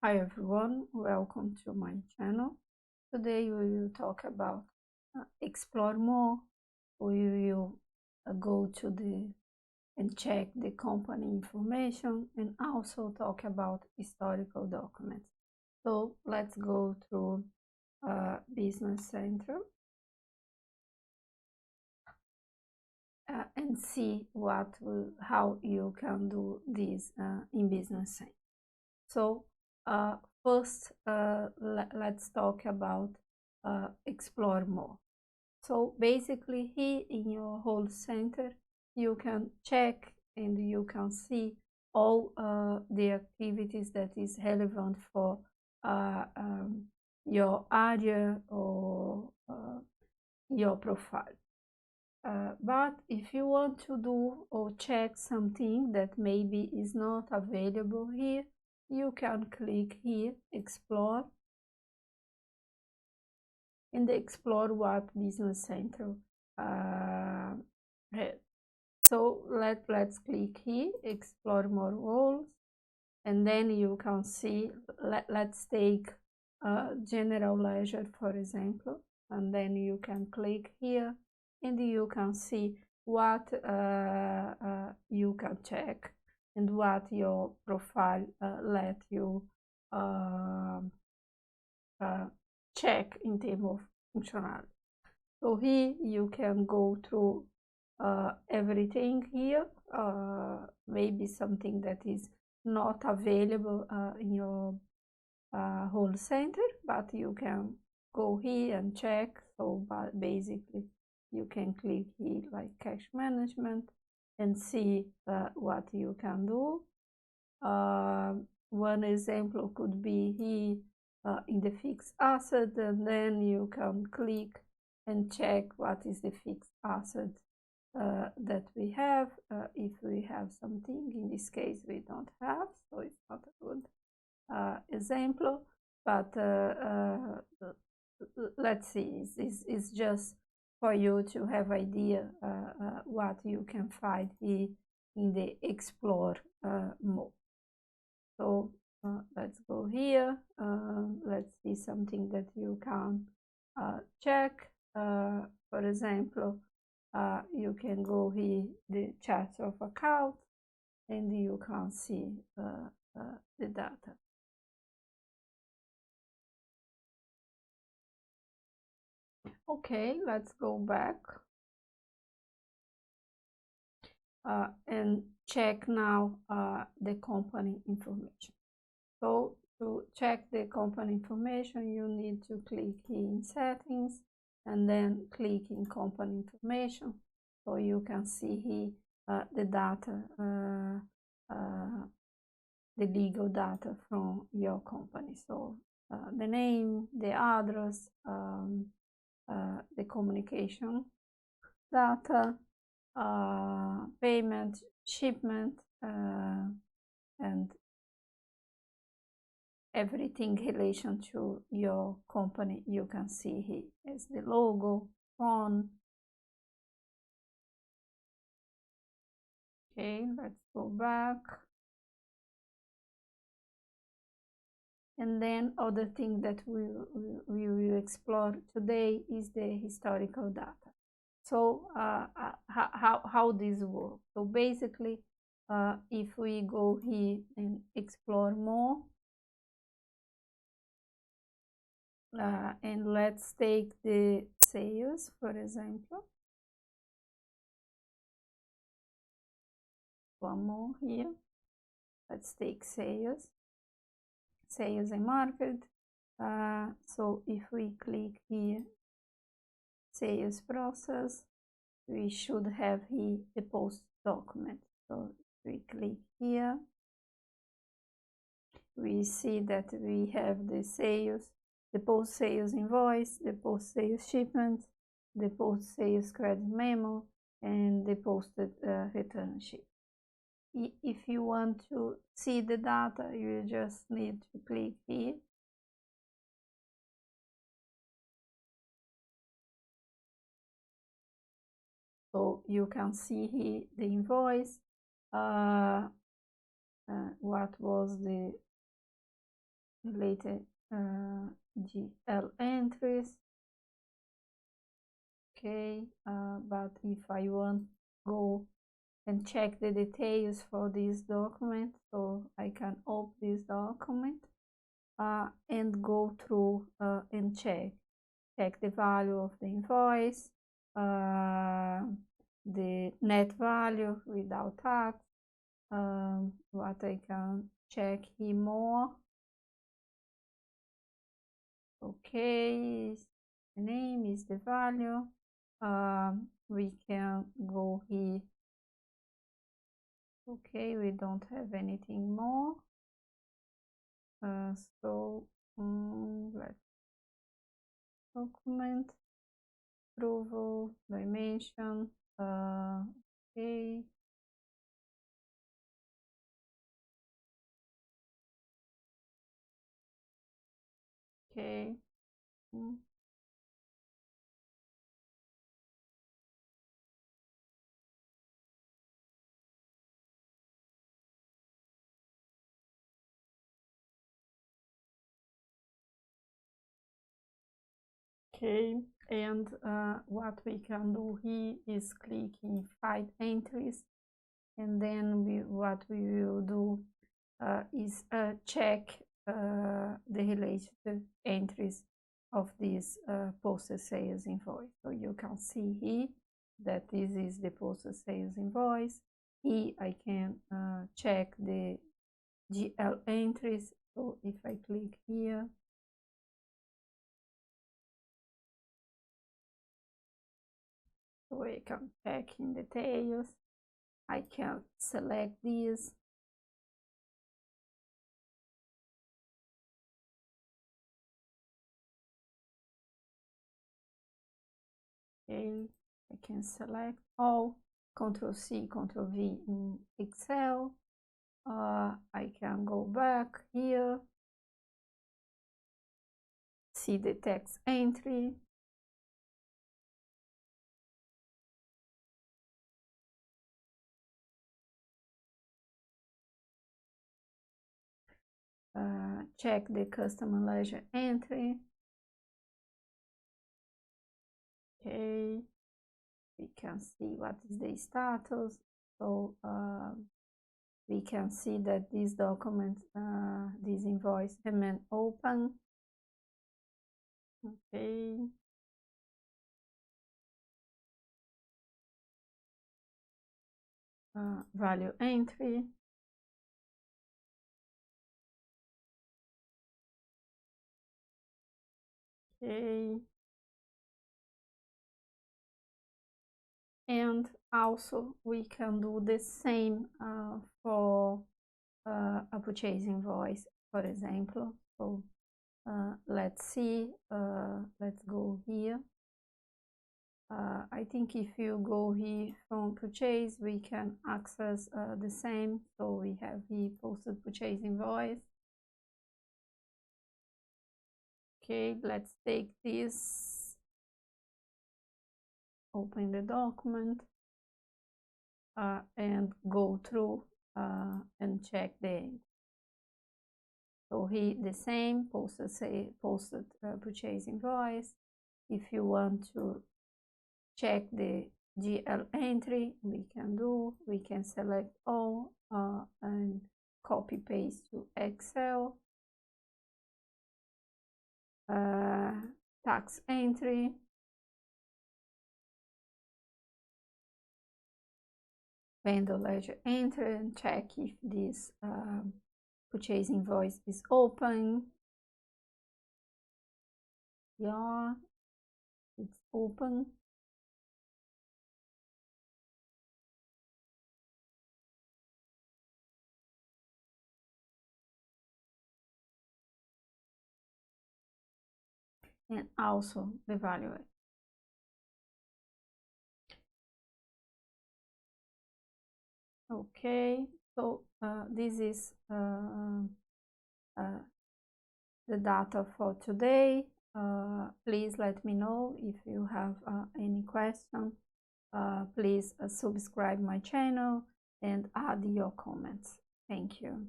Hi everyone, welcome to my channel. Today we will talk about explore more. We will go to and check the company information and also talk about historical documents. So let's go through Business Center and see how you can do this in Business Center. So first, let's talk about explore more. So basically here in your whole center, you can check and you can see all the activities that is relevant for your area or your profile. But if you want to do or check something that maybe is not available here, you can click here, explore, and explore what Business Center has. So let's click here, explore more roles, and then you can see, let's take general ledger, for example, and then you can click here, and you can see what you can check and what your profile let you check in terms of functionality. So here you can go through everything here, maybe something that is not available in your whole center, but you can go here and check. So basically you can click here like cash management and see what you can do. One example could be here in the fixed asset, and then you can click and check what is the fixed asset that we have. If we have something, in this case we don't have, so it's not a good example, but let's see, this is just for you to have idea what you can find here in the explore mode. So let's go here, let's see something that you can check. For example, you can go here, the chart of account, and you can see the data. Okay, let's go back and check now the company information. So to check the company information, you need to click here in settings and then click in company information, so you can see here the data, the legal data from your company. So the name, the address, the communication data, payment, shipment, and everything in relation to your company you can see here as the logo, phone. Okay, let's go back. And then other thing that we will explore today is the historical data. So how this works. So basically, if we go here and explore more, and let's take the sales, for example. One more here. Let's take sales and market. So if we click here, sales process, we should have here the post document. So if we click here, we see that we have the sales, the post sales invoice, the post sales shipment, the post sales credit memo, and the posted return sheet. If you want to see the data, you just need to click here. So you can see here the invoice, what was the related GL entries. Okay, but if I want go and check the details for this document, so I can open this document and go through and check the value of the invoice, the net value without tax, what I can check here more. Okay, the name is the value. We can go here. Okay, we don't have anything more. So let's document approval dimension. Okay. Okay. Okay, and what we can do here is click in Find Entries, and then what we will do is check the related entries of this posted sales invoice. So you can see here that this is the posted sales invoice. Here I can check the GL entries. So if I click here, so I can check in details. I can select these. Okay, I can select all, Ctrl C, Ctrl V in Excel. I can go back here, see the text entry. Check the customer ledger entry. Okay, we can see what is the status. So we can see that this document, this invoice remain open. Okay. Value entry. Okay. And also we can do the same for a purchase invoice, for example. So let's see, let's go here. I think if you go here from purchase, we can access the same. So we have here posted purchase invoice. Okay, let's take this, open the document, and go through and check the. So here the same posted purchase invoice. If you want to check the GL entry, we can select all and copy paste to Excel. Tax entry. Vendor ledger entry, and check if this purchase invoice is open. Yeah, it's open. And also the value. Okay, so this is the data for today. Please let me know if you have any question. Please subscribe my channel and add your comments. Thank you.